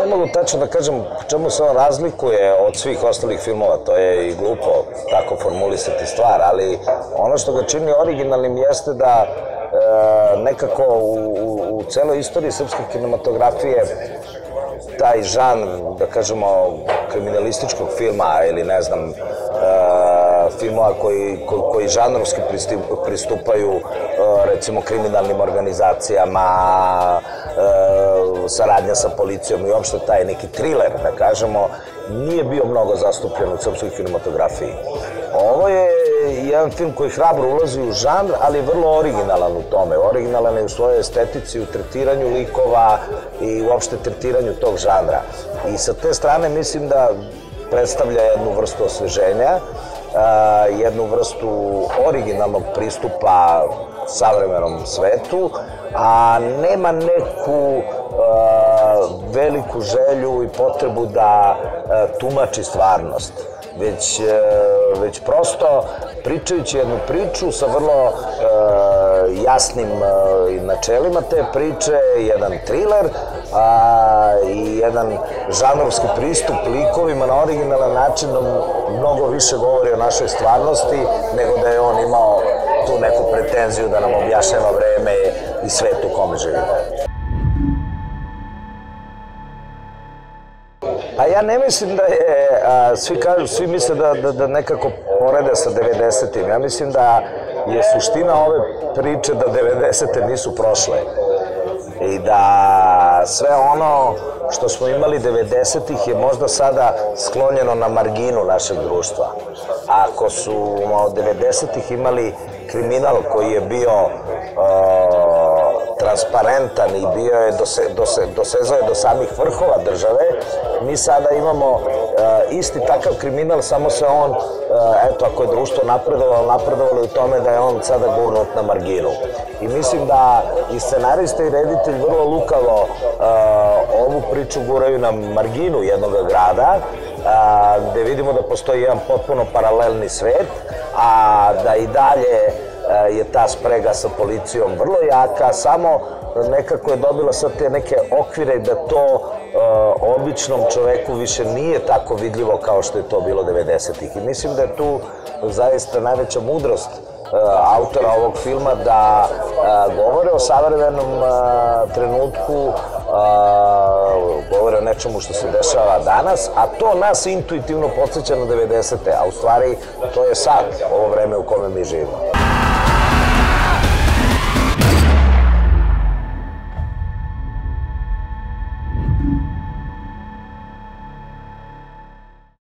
Ne mogu tačno da kažem čemu se on razlikuje od svih ostalih filmova, to je i glupo tako formulisati stvar, ali ono što ga čini originalnim jeste da nekako u celoj istoriji srpske kinematografije taj žanr, da kažemo, kriminalističkog filma ili ne znam, filmova koji žanrovski pristupaju recimo kriminalnim organizacijama, saradnja sa policijom i uopšte taj neki triler, da kažemo, nije bio mnogo zastupljen u srpskoj kinematografiji. Ovo je jedan film koji hrabro ulazi u žanr, ali je vrlo originalan u tome. Originalan je u svojoj estetici, u tretiranju likova i uopšte tretiranju tog žanra. I sa te strane mislim da predstavlja jednu vrstu osveženja, jednu vrstu originalnog pristupa savremenom svetu, a nema neku veliku želju i potrebu da tumači stvarnost, već prosto pričajući jednu priču sa vrlo jasnim načelima te priče, jedan triler i jedan žanrovski pristup likovima na originalan način mnogo više govori o našoj stvarnosti nego da je on imao tu neku pretenziju da nam objašnjava vreme i svet u kome živimo. A ja ne mislim da je, svi misle da nekako porede sa 90-im. Ja mislim da je suština ove priče da 90-te nisu prošle i da sve ono što smo imali 90-ih je možda sada sklonjeno na marginu našeg društva. Ako su od 90-ih imali kriminal koji je bio transparentan i bio je dosezao je do samih vrhova države, mi sada imamo isti takav kriminal, samo se on, eto, ako je društvo napredovalo u tome da je on sada gurnut na marginu. I mislim da i scenarista i reditelj vrlo lukavo ovu priču guraju na marginu jednog grada, gde vidimo da postoji jedan potpuno paralelni svet, a da i dalje je ta sprega sa policijom vrlo jaka, samo nekako je dobila sad te neke okvire da to običnom čoveku više nije tako vidljivo kao što je to bilo 90-ih. I mislim da je tu zaista najveća mudrost autora ovog filma da govore o savremenom trenutku, govore o nečemu što se dešava danas, a to nas intuitivno podsjeća na 90-te, a u stvari to je sad, ovo vreme u kome mi živimo.